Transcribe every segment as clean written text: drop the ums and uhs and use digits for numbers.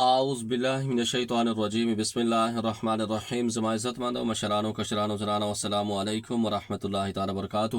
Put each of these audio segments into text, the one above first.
اعوذ باللہ من الشیطان الرجیم بسم اللہ الرحمن الرحیم زما عزت مندو مشرانو کشرانو زنانو السلام علیکم ورحمۃ اللہ تعالی وبرکاتہ۔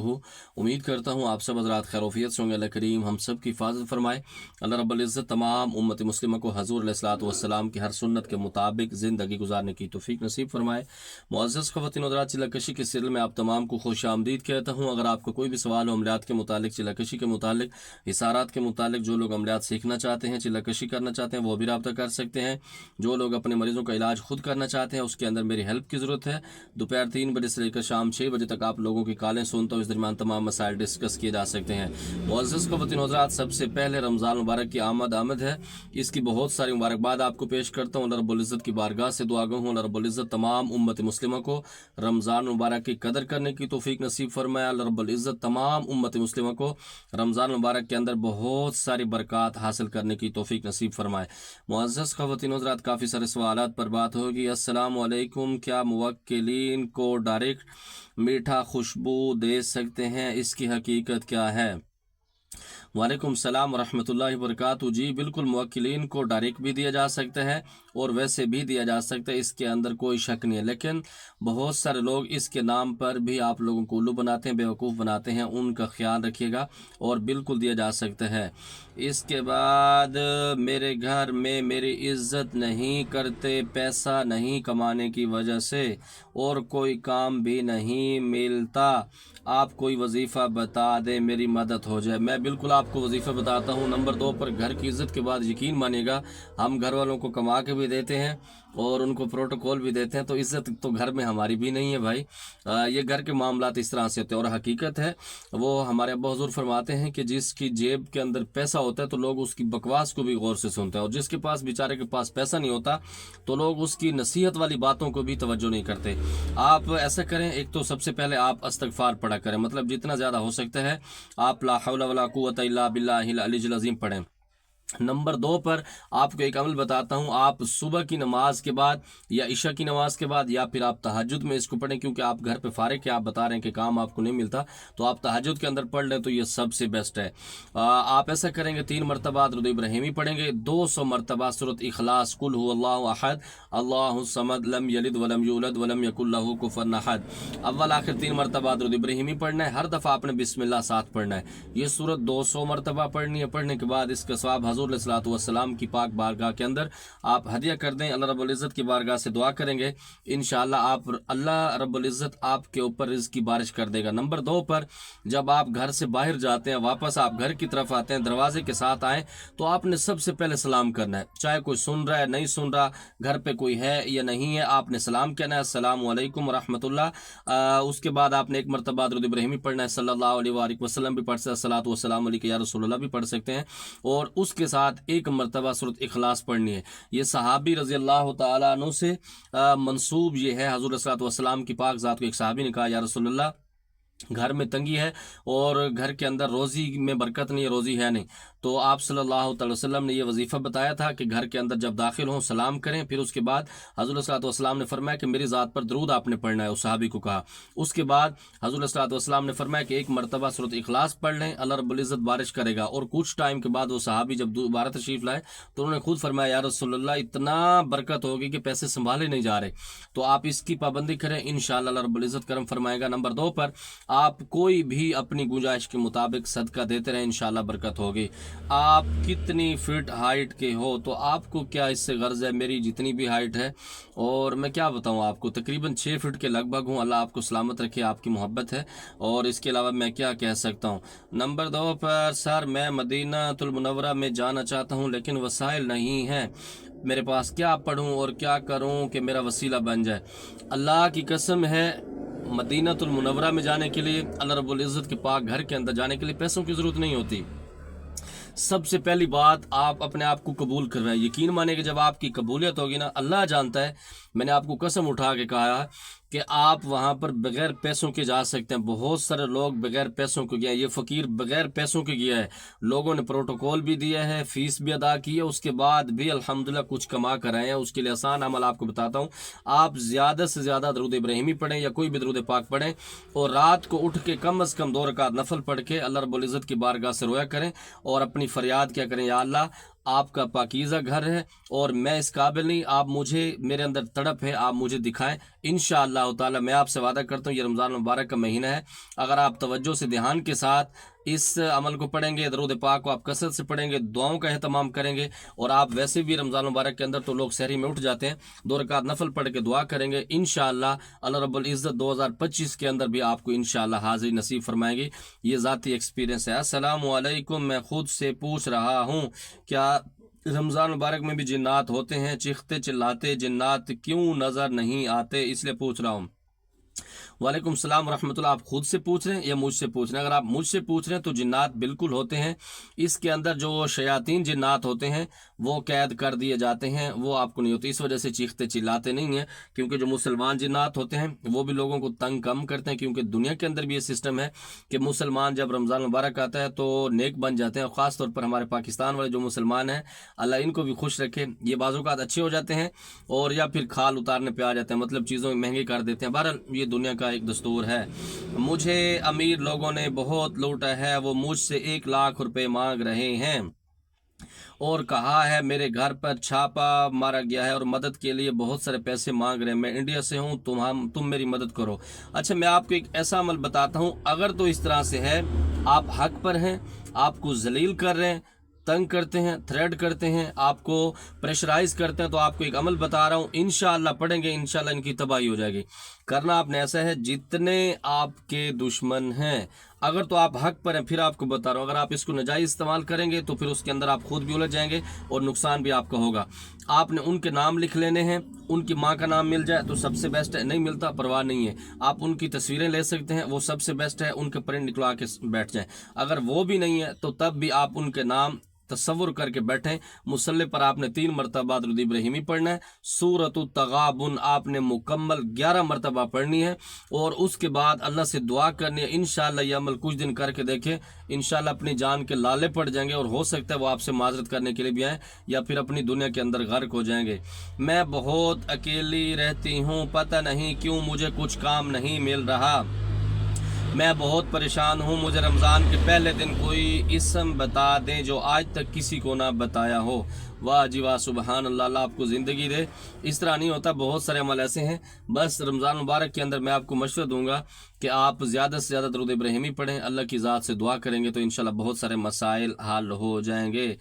امید کرتا ہوں آپ سب حضرات خیر وفیت سے ہوں گے۔ اللہ کریم ہم سب کی حفاظت فرمائے۔ اللہ رب العزت تمام امت مسلمہ کو حضور علیہ الصلوۃ والسلام کی ہر سنت کے مطابق زندگی گزارنے کی توفیق نصیب فرمائے۔ معزز خواتین و حضرات، چلہ کشی کے سلسلے میں آپ تمام کو خوش آمدید کہتا ہوں۔ اگر آپ کو کوئی بھی سوال ہو عملیات کے متعلق، چلہ کشی کے متعلق، حصارات کے متعلق، جو لوگ عملیات سیکھنا چاہتے ہیں، چلہ کشی کرنا چاہتے ہیں، وہ بھی رابطہ کر سکتے ہیں۔ جو لوگ اپنے مریضوں کا علاج خود کرنا چاہتے ہیں، اس کے اندر میری ہیلپ کی ضرورت ہے۔ دوپہر 3 بجے سے لے کر شام 6 بجے تک آپ لوگوں کی کالیں سنتا ہوں۔ اس درمیان تمام مسائل ڈسکس کیے جا سکتے ہیں۔ معزز خواتین و حضرات، سب سے پہلے رمضان مبارک کی آمد ہے۔ اس کی بہت ساری مبارکباد آپ کو پیش کرتا ہوں۔ اللہ رب العزت کی بارگاہ سے دعا گو ہوں، اللہ رب العزت تمام امت مسلمہ کو رمضان مبارک کی قدر کرنے کی توفیق نصیب فرمائے۔ اللہ رب العزت تمام امت مسلمہ کو رمضان مبارک کے اندر بہت ساری برکات حاصل کرنے کی توفیق نصیب فرمائے۔ معزز خواتین و حضرات، کافی سارے سوالات پر بات ہوگی۔ السلام علیکم، کیا موکلین کو ڈائریکٹ میٹھا خوشبو دے سکتے ہیں؟ اس کی حقیقت کیا ہے؟ وعلیکم السلام ورحمۃ اللہ وبرکاتہ۔ جی بالکل، موکلین کو ڈائریکٹ بھی دیا جا سکتا ہے اور ویسے بھی دیا جا سکتا ہے، اس کے اندر کوئی شک نہیں ہے۔ لیکن بہت سارے لوگ اس کے نام پر بھی آپ لوگوں کو الو بناتے ہیں، بیوقوف بناتے ہیں، ان کا خیال رکھیے گا، اور بالکل دیا جا سکتا ہے۔ اس کے بعد میرے گھر میں میری عزت نہیں کرتے، پیسہ نہیں کمانے کی وجہ سے، اور کوئی کام بھی نہیں ملتا، آپ کوئی وظیفہ بتا دیں، میری مدد ہو جائے۔ میں بالکل آپ کو وظیفہ بتاتا ہوں۔ نمبر 2 پر گھر کی عزت کے بعد یقین مانیے گا، ہم گھر والوں کو کما کے بھی دیتے ہیں اور ان کو پروٹوکول بھی دیتے ہیں، تو عزت تو گھر میں ہماری بھی نہیں ہے بھائی۔ یہ گھر کے معاملات اس طرح سے ہوتے ہیں، اور حقیقت ہے وہ ہمارے ابا حضور فرماتے ہیں کہ جس کی جیب کے اندر پیسہ ہوتا ہے تو لوگ اس کی بکواس کو بھی غور سے سنتے ہیں، اور جس کے پاس بیچارے کے پاس پیسہ نہیں ہوتا تو لوگ اس کی نصیحت والی باتوں کو بھی توجہ نہیں کرتے۔ آپ ایسا کریں، ایک تو سب سے پہلے آپ استغفار پڑھا کریں، مطلب جتنا زیادہ ہو سکتا ہے آپ لا حول ولا قوت الا باللہ العلی العظیم پڑھیں۔ نمبر 2 پر آپ کو ایک عمل بتاتا ہوں، آپ صبح کی نماز کے بعد یا عشاء کی نماز کے بعد یا پھر آپ تہجد میں اس کو پڑھیں، کیونکہ آپ گھر پہ فارغ ہیں، آپ بتا رہے ہیں کہ کام آپ کو نہیں ملتا، تو آپ تہجد کے اندر پڑھ لیں تو یہ سب سے بیسٹ ہے۔ آپ ایسا کریں گے، 3 مرتبہ درود ابراہیمی پڑھیں گے، 200 مرتبہ سورۃ اخلاص، قل هو اللہ احد اللہ الصمد لم یلد ولم یولد ولم یکن لہ کفوا احد، اول آخر 3 مرتبہ درود ابراہیمی پڑھنا ہے۔ ہر دفعہ آپ نے بسم اللہ ساتھ پڑھنا ہے۔ یہ سورت 200 مرتبہ پڑھنی ہے۔ پڑھنے کے بعد اس کا ثواب حضور علیہ الصلوۃ والسلام کی پاک بارگاہ کے اندر آپ ہدیہ کر دیں۔ اللہ رب العزت کی بارگاہ سے دعا کریں گے، انشاءاللہ اللہ رب العزت آپ کے اوپر رزق کی بارش کر دے گا۔ نمبر 2 پر جب آپ گھر سے باہر جاتے ہیں، واپس آپ گھر کی طرف آتے ہیں، دروازے کے ساتھ آئیں تو آپ نے سب سے پہلے سلام کرنا ہے، چاہے کوئی سن رہا ہے نہیں سن رہا، گھر پہ کوئی ہے یا نہیں ہے، آپ نے سلام کہنا ہے، السلام علیکم ورحمۃ اللہ۔ اس کے بعد آپ نے 1 مرتبہ درود ابراہیمی پڑھنا ہے، صلی اللہ علیہ وآلہ وسلم بھی پڑھ سکتے ہیں، الصلاۃ والسلام علیک یا رسول اللہ بھی پڑھ سکتے ہیں، اور اس کے ساتھ 1 مرتبہ سورۃ اخلاص پڑھنی ہے۔ یہ صحابی رضی اللہ تعالیٰ عنہ سے منسوب یہ ہے، حضور صلی اللہ علیہ وسلم کی پاک ذات کو ایک صحابی نے کہا، یا رسول اللہ گھر میں تنگی ہے اور گھر کے اندر روزی میں برکت نہیں ہے، روزی ہے نہیں، تو آپ صلی اللہ تعالی وسلم نے یہ وظیفہ بتایا تھا کہ گھر کے اندر جب داخل ہوں سلام کریں، پھر اس کے بعد حضور صلی اللہ علیہ وسلم نے فرمایا کہ میری ذات پر درود آپ نے پڑھنا ہے، اس صحابی کو کہا۔ اس کے بعد حضور صلی اللہ علیہ وسلم نے فرمایا کہ 1 مرتبہ سورۃ اخلاص پڑھ لیں، اللہ رب العزت بارش کرے گا۔ اور کچھ ٹائم کے بعد وہ صحابی جب دوبارہ تشریف لائے تو انہوں نے خود فرمایا، یا رسول اللہ اتنا برکت ہوگی کہ پیسے سنبھالے نہیں جا رہے، تو آپ اس کی پابندی کریں، انشاءاللہ اللہ رب العزت کرم فرمائے گا۔ نمبر 2 پر آپ کوئی بھی اپنی گنجائش کے مطابق صدقہ دیتے رہیں، انشاءاللہ برکت ہوگی۔ آپ کتنی فٹ ہائٹ کے ہو تو آپ کو کیا اس سے غرض ہے؟ میری جتنی بھی ہائٹ ہے، اور میں کیا بتاؤں آپ کو، تقریباً 6 فٹ کے لگ بھگ ہوں، اللہ آپ کو سلامت رکھے، آپ کی محبت ہے، اور اس کے علاوہ میں کیا کہہ سکتا ہوں۔ نمبر 2 پر سر میں مدینہ المنورہ میں جانا چاہتا ہوں لیکن وسائل نہیں ہیں، میرے پاس کیا پڑھوں اور کیا کروں کہ میرا وسیلہ بن جائے؟ اللہ کی قسم ہے، مدینہ المنورہ میں جانے کے لیے، اللہ رب العزت کے پاک گھر کے اندر جانے کے لیے پیسوں کی ضرورت نہیں ہوتی۔ سب سے پہلی بات، آپ اپنے آپ کو قبول کروائیں۔ یقین مانیں کہ جب آپ کی قبولیت ہوگی نا، اللہ جانتا ہے، میں نے آپ کو قسم اٹھا کے کہا کہ آپ وہاں پر بغیر پیسوں کے جا سکتے ہیں۔ بہت سارے لوگ بغیر پیسوں کے گئے ہیں، یہ فقیر بغیر پیسوں کے گیا ہے، لوگوں نے پروٹوکول بھی دیا ہے، فیس بھی ادا کی ہے، اس کے بعد بھی الحمدللہ کچھ کما کر آئے ہیں۔ اس کے لیے آسان عمل آپ کو بتاتا ہوں، آپ زیادہ سے زیادہ درود ابراہیمی پڑھیں یا کوئی بھی درود پاک پڑھیں، اور رات کو اٹھ کے کم از کم 2 رکعت نفل پڑھ کے اللہ رب العزت کی بارگاہ سے رویا کریں، اور اپنی فریاد کیا کریں، یا اللہ آپ کا پاکیزہ گھر ہے اور میں اس قابل نہیں، آپ مجھے، میرے اندر تڑپ ہے، آپ مجھے دکھائیں انشاءاللہ تعالی۔ میں آپ سے وعدہ کرتا ہوں یہ رمضان مبارک کا مہینہ ہے، اگر آپ توجہ سے دھیان کے ساتھ اس عمل کو پڑھیں گے، درود پاک کو آپ کثرت سے پڑھیں گے، دعاؤں کا اہتمام کریں گے، اور آپ ویسے بھی رمضان مبارک کے اندر تو لوگ سحری میں اٹھ جاتے ہیں، 2 رکعت نفل پڑھ کے دعا کریں گے، انشاءاللہ اللہ رب العزت 2025 کے اندر بھی آپ کو انشاءاللہ حاضری نصیب فرمائے گی۔ یہ ذاتی ایکسپیرینس ہے۔ السلام علیکم، میں خود سے پوچھ رہا ہوں کیا رمضان مبارک میں بھی جنات ہوتے ہیں؟ چیختے چلاتے جنات کیوں نظر نہیں آتے، اس لیے پوچھ رہا ہوں۔ وعلیکم السلام ورحمۃ اللہ۔ آپ خود سے پوچھ رہے ہیں یا مجھ سے پوچھ رہے ہیں؟ اگر آپ مجھ سے پوچھ رہے ہیں تو جنات بالکل ہوتے ہیں، اس کے اندر جو شیاطین جنات ہوتے ہیں وہ قید کر دیے جاتے ہیں، وہ آپ کو نہیں ہوتی، اس وجہ سے چیختے چلاتے نہیں ہیں، کیونکہ جو مسلمان جنات ہوتے ہیں وہ بھی لوگوں کو تنگ کم کرتے ہیں، کیونکہ دنیا کے اندر بھی یہ سسٹم ہے کہ مسلمان جب رمضان مبارک آتا ہے تو نیک بن جاتے ہیں، اور خاص طور پر ہمارے پاکستان والے جو مسلمان ہیں اللہ ان کو بھی خوش رکھے، یہ بعض اوقات اچھے ہو جاتے ہیں اور یا پھر کھال اتارنے پہ آ جاتے ہیں، مطلب چیزوں مہنگی کر دیتے ہیں۔ بہرحال یہ دنیا کا ایک دستور ہے۔ مجھے امیر لوگوں نے بہت لوٹا ہے، وہ مجھ سے 1 لاکھ روپے مانگ رہے ہیں اور کہا ہے میرے گھر پر چھاپا مارا گیا ہے اور مدد کے لیے بہت سارے پیسے مانگ رہے ہیں، میں انڈیا سے ہوں، تم میری مدد کرو۔ اچھا، میں آپ کو ایک ایسا عمل بتاتا ہوں، اگر تو اس طرح سے ہے، آپ حق پر ہیں، آپ کو ذلیل کر رہے ہیں، تنگ کرتے ہیں، تھریڈ کرتے ہیں، آپ کو پریشرائز کرتے ہیں، تو آپ کو ایک عمل بتا رہا ہوں، انشاءاللہ پڑھیں گے، انشاءاللہ ان کی تباہی ہو جائے گی۔ کرنا آپ نے ایسا ہے، جتنے آپ کے دشمن ہیں، اگر تو آپ حق پر ہیں، پھر آپ کو بتا رہا ہوں، اگر آپ اس کو ناجائز استعمال کریں گے تو پھر اس کے اندر آپ خود بھی الجھ جائیں گے اور نقصان بھی آپ کا ہوگا۔ آپ نے ان کے نام لکھ لینے ہیں، ان کی ماں کا نام مل جائے تو سب سے بیسٹ ہے، نہیں ملتا پرواہ نہیں ہے، آپ ان کی تصویریں لے سکتے ہیں، وہ سب سے بیسٹ ہے، ان کے پرنٹ نکلوا کے بیٹھ جائیں۔ اگر وہ بھی نہیں ہے تو تب بھی آپ ان کے نام تصور کر کے بیٹھیں، مصلی پر آپ نے 3 مرتبہ درود ابراہیمی پڑھنا ہے، سورۃ التغابن آپ نے مکمل 11 مرتبہ پڑھنی ہے، اور اس کے بعد اللہ سے دعا کرنی ہے۔ انشاءاللہ یہ عمل کچھ دن کر کے دیکھیں، انشاءاللہ اپنی جان کے لالے پڑ جائیں گے، اور ہو سکتا ہے وہ آپ سے معذرت کرنے کے لیے بھی آئیں یا پھر اپنی دنیا کے اندر غرق ہو جائیں گے۔ میں بہت اکیلی رہتی ہوں، پتہ نہیں کیوں مجھے کچھ کام نہیں مل رہا، میں بہت پریشان ہوں، مجھے رمضان کے پہلے دن کوئی اسم بتا دیں جو آج تک کسی کو نہ بتایا ہو۔ واہ جی واہ، سبحان اللہ، اللہ آپ کو زندگی دے۔ اس طرح نہیں ہوتا، بہت سارے عمل ایسے ہیں، بس رمضان مبارک کے اندر میں آپ کو مشورہ دوں گا کہ آپ زیادہ سے زیادہ درود ابراہیمی پڑھیں، اللہ کی ذات سے دعا کریں گے تو انشاءاللہ بہت سارے مسائل حل ہو جائیں گے۔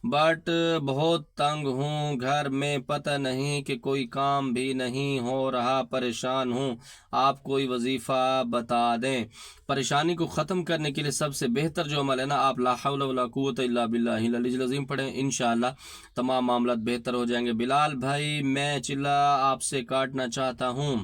بٹ بہت تنگ ہوں، گھر میں پتہ نہیں کہ کوئی کام بھی نہیں ہو رہا، پریشان ہوں، آپ کوئی وظیفہ بتا دیں۔ پریشانی کو ختم کرنے کے لیے سب سے بہتر جو عمل ہے نا، آپ لا حول ولا قوت الا باللہ العلی العظیم پڑھیں، انشاءاللہ تمام معاملات بہتر ہو جائیں گے۔ بلال بھائی، میں چلا آپ سے کاٹنا چاہتا ہوں،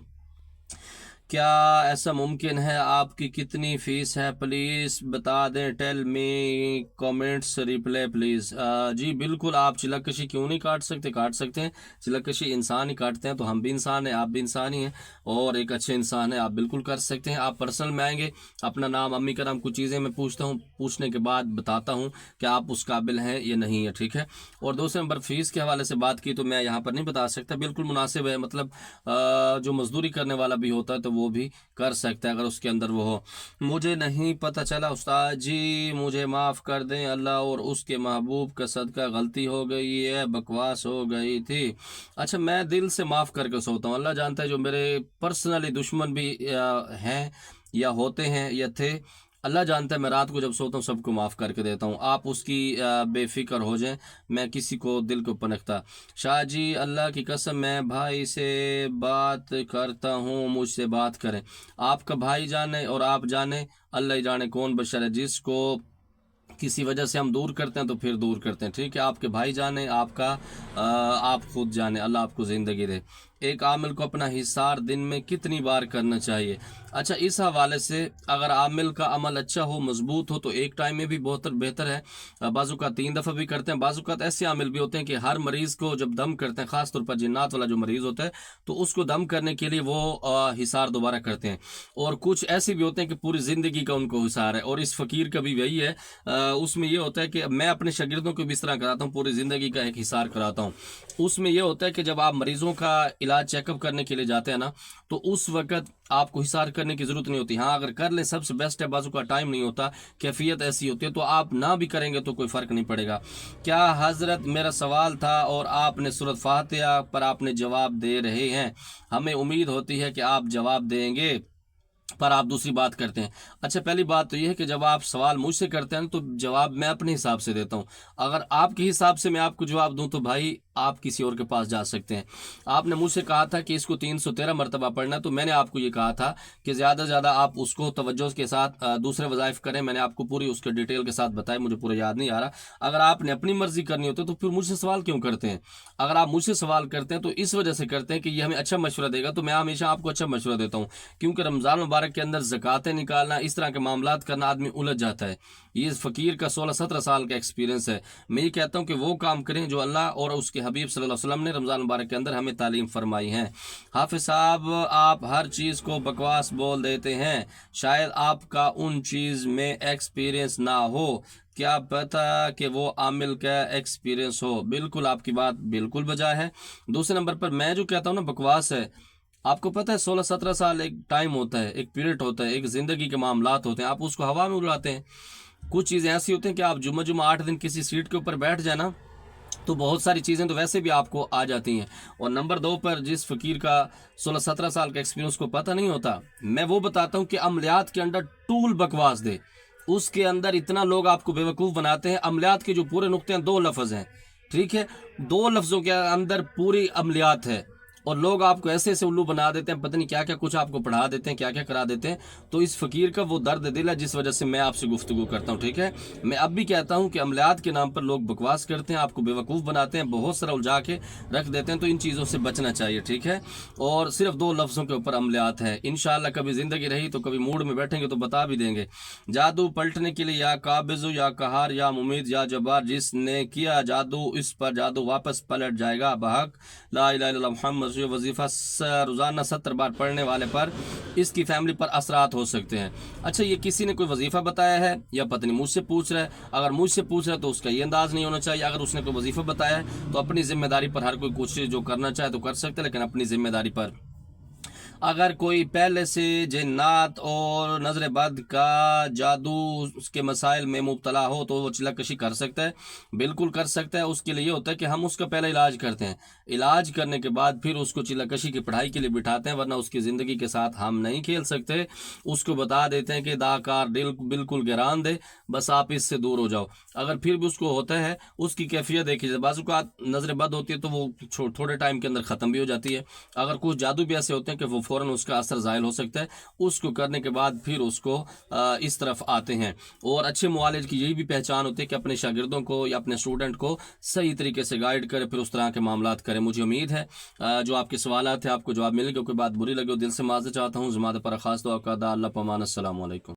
کیا ایسا ممکن ہے؟ آپ کی کتنی فیس ہے؟ پلیز بتا دیں، tell me comments reply please. جی بالکل، آپ چلک کشی کیوں نہیں کاٹ سکتے؟ کاٹ سکتے ہیں، چلک کشی انسان ہی کاٹتے ہیں، تو ہم بھی انسان ہیں، آپ بھی انسان ہی ہیں، اور ایک اچھے انسان ہیں، آپ بالکل کر سکتے ہیں۔ آپ پرسنل میں آئیں گے، اپنا نام، امی کا نام، کچھ چیزیں میں پوچھتا ہوں، پوچھنے کے بعد بتاتا ہوں کہ آپ اس قابل ہیں یا نہیں ہے، ٹھیک ہے؟ اور دوسرے نمبر فیس کے حوالے سے بات کی تو میں یہاں پر نہیں بتا سکتا، بالکل مناسب ہے، مطلب جو مزدوری کرنے والا بھی ہوتا ہے تو وہ بھی کر سکتا ہے اگر اس کے اندر وہ ہو۔ مجھے نہیں پتہ چلا استاد جی، مجھے معاف کر دیں، اللہ اور اس کے محبوب کا صدقہ، غلطی ہو گئی ہے، بکواس ہو گئی تھی۔ اچھا، میں دل سے معاف کر کے سوتا ہوں، اللہ جانتا ہے جو میرے پرسنلی دشمن بھی ہیں یا ہوتے ہیں یا تھے، اللہ جانتا ہے، میں رات کو جب سوتا ہوں سب کو معاف کر کے دیتا ہوں، آپ اس کی بے فکر ہو جائیں، میں کسی کو دل کو پنکھتا۔ شاہ جی، اللہ کی قسم میں بھائی سے بات کرتا ہوں، مجھ سے بات کریں، آپ کا بھائی جانے اور آپ جانے، اللہ ہی جانے کون بشر ہے جس کو کسی وجہ سے ہم دور کرتے ہیں تو پھر دور کرتے ہیں، ٹھیک ہے؟ آپ کے بھائی جانے، آپ کا آپ خود جانے، اللہ آپ کو زندگی دے۔ ایک عامل کو اپنا حصار دن میں کتنی بار کرنا چاہیے؟ اچھا، اس حوالے سے اگر عامل کا عمل اچھا ہو، مضبوط ہو، تو ایک ٹائم میں بھی بہت بہتر ہے، بعض اوقات 3 دفعہ بھی کرتے ہیں، بعض اوقات ایسے عامل بھی ہوتے ہیں کہ ہر مریض کو جب دم کرتے ہیں، خاص طور پر جنات والا جو مریض ہوتا ہے تو اس کو دم کرنے کے لیے وہ حصار دوبارہ کرتے ہیں، اور کچھ ایسے بھی ہوتے ہیں کہ پوری زندگی کا ان کو حصار ہے، اور اس فقیر کا بھی وہی ہے، اس میں یہ ہوتا ہے کہ میں اپنے شاگردوں کو بھی اس طرح کراتا ہوں، پوری زندگی کا ایک حصار کراتا ہوں۔ اس میں یہ ہوتا ہے کہ جب آپ مریضوں کا علاج چیک اپ کرنے کے لیے جاتے ہیں نا تو اس وقت آپ کو حصار کرنے کی ضرورت نہیں ہوتی. ہاں اگر کر لیں سب سے بیسٹ ہے, بازو کا ٹائم نہیں ہوتا, کیفیت ایسی ہوتی ہے, تو آپ نہ بھی کریں گے تو کوئی فرق نہیں پڑے گا. کیا حضرت میرا سوال تھا اور آپ نے سورۃ فاتحہ پر آپ نے جواب دے رہے ہیں, ہمیں امید ہوتی ہے کہ آپ جواب دیں گے پر آپ دوسری بات کرتے ہیں. اچھا پہلی بات تو یہ ہے کہ جب آپ سوال مجھ سے کرتے ہیں تو جواب میں اپنے حساب سے دیتا ہوں. اگر آپ کے حساب سے میں آپ کو جواب دوں تو بھائی آپ کسی اور کے پاس جا سکتے ہیں. آپ نے مجھ سے کہا تھا کہ اس کو 313 مرتبہ پڑھنا ہے, تو میں نے آپ کو یہ کہا تھا کہ زیادہ سے زیادہ آپ اس کو توجہ کے ساتھ دوسرے وظائف کریں. میں نے آپ کو پوری اس کے ڈیٹیل کے ساتھ بتایا, مجھے پورا یاد نہیں آ رہا. اگر آپ نے اپنی مرضی کرنی ہوتی تو پھر مجھ سے سوال کیوں کرتے ہیں؟ اگر آپ مجھ سے سوال کرتے ہیں تو اس وجہ سے کرتے ہیں کہ یہ ہمیں اچھا مشورہ دے گا, تو میں ہمیشہ آپ کو اچھا مشورہ دیتا ہوں. کیونکہ رمضان مبارک کے اندر زکاتیں نکالنا, اس طرح کے معاملات کرنا آدمی الجھ جاتا ہے. یہ فقیر کا 16-17 سال کا ایکسپیرینس ہے. میں یہ کہتا ہوں کہ وہ کام کریں جو اللہ اور اس کے حبیب صلی اللہ علیہ وسلم نے رمضان مبارک کے اندر ہمیں تعلیم فرمائی ہے. حافظ صاحب آپ ہر چیز کو بکواس بول دیتے ہیں, شاید آپ کا ان چیز میں ایکسپیرینس نہ ہو, کیا پتہ کہ وہ عامل کا ایکسپیرینس ہو. بالکل آپ کی بات بالکل بجا ہے. دوسرے نمبر پر میں جو کہتا ہوں نا بکواس ہے, آپ کو پتہ ہے 16-17 سال ایک ٹائم ہوتا ہے, ایک پیریڈ ہوتا ہے, ایک زندگی کے معاملات ہوتے ہیں, آپ اس کو ہوا میں اڑاتے ہیں. کچھ چیزیں ایسی ہوتی ہیں کہ آپ جمعہ 8 دن کسی سیٹ کے اوپر بیٹھ جائیں نا تو بہت ساری چیزیں تو ویسے بھی آپ کو آ جاتی ہیں. اور نمبر 2 پر جس فقیر کا 16-17 سال کا ایکسپیرینس کو پتہ نہیں ہوتا, میں وہ بتاتا ہوں کہ عملیات کے اندر ٹول بکواس دے, اس کے اندر اتنا لوگ آپ کو بیوقوف بناتے ہیں. عملیات کے جو پورے نقطے ہیں 2 لفظ ہیں, ٹھیک ہے, 2 لفظوں کے اندر پوری عملیات ہے, اور لوگ آپ کو ایسے ایسے الو بنا دیتے ہیں, پتہ نہیں کیا کیا کچھ آپ کو پڑھا دیتے ہیں, کیا کیا کرا دیتے ہیں. تو اس فقیر کا وہ درد دل ہے جس وجہ سے میں آپ سے گفتگو کرتا ہوں, ٹھیک ہے. میں اب بھی کہتا ہوں کہ عملیات کے نام پر لوگ بکواس کرتے ہیں, آپ کو بیوقوف بناتے ہیں, بہت سارا الجھا کے رکھ دیتے ہیں, تو ان چیزوں سے بچنا چاہیے, ٹھیک ہے. اور صرف 2 لفظوں کے اوپر عملیات ہے. انشاءاللہ کبھی زندگی رہی تو کبھی موڈ میں بیٹھیں گے تو بتا بھی دیں گے. جادو پلٹنے کے لیے یا قابض یا قہار یا ممید یا جبار, جس نے کیا جادو اس پر جادو واپس پلٹ جائے گا. بحق لا الہ الا اللہ محمد وظیفہ روزانہ 70 بار پڑھنے والے پر اس کی فیملی پر اثرات ہو سکتے ہیں. اچھا یہ کسی نے کوئی وظیفہ بتایا ہے یا پتہ نہیں مجھ سے پوچھ رہا ہے؟ اگر مجھ سے پوچھ رہا ہے تو اس کا یہ انداز نہیں ہونا چاہیے. اگر اس نے کوئی وظیفہ بتایا ہے تو اپنی ذمہ داری پر ہر کوئی کوشش جو کرنا چاہے تو کر سکتے, لیکن اپنی ذمہ داری پر. اگر کوئی پہلے سے جنات اور نظر بد کا جادو اس کے مسائل میں مبتلا ہو تو وہ چلہ کشی کر سکتا ہے, بالکل کر سکتا ہے. اس کے لیے یہ ہوتا ہے کہ ہم اس کا پہلے علاج کرتے ہیں, علاج کرنے کے بعد پھر اس کو چلہ کشی کی پڑھائی کے لیے بٹھاتے ہیں, ورنہ اس کی زندگی کے ساتھ ہم نہیں کھیل سکتے. اس کو بتا دیتے ہیں کہ داکار دل بالکل گران دے, بس آپ اس سے دور ہو جاؤ. اگر پھر بھی اس کو ہوتا ہے, اس کی کیفیت دیکھیے, بعض اوقات نظر بد ہوتی ہے تو وہ تھوڑے ٹائم کے اندر ختم بھی ہو جاتی ہے. اگر کچھ جادو بھی ایسے ہوتے ہیں کہ وہ فوراً اس کا اثر زائل ہو سکتا ہے, اس کو کرنے کے بعد پھر اس کو اس طرف آتے ہیں. اور اچھے معالج کی یہی بھی پہچان ہوتی ہے کہ اپنے شاگردوں کو یا اپنے اسٹوڈنٹ کو صحیح طریقے سے گائیڈ کرے, پھر اس طرح کے معاملات کرے. مجھے امید ہے جو آپ کے سوالات ہیں آپ کو جواب ملے گا. کوئی بات بری لگے ہو دل سے معذرت چاہتا ہوں. زمادہ پر خاص دعا کا دا اللہ پامان. السلام علیکم.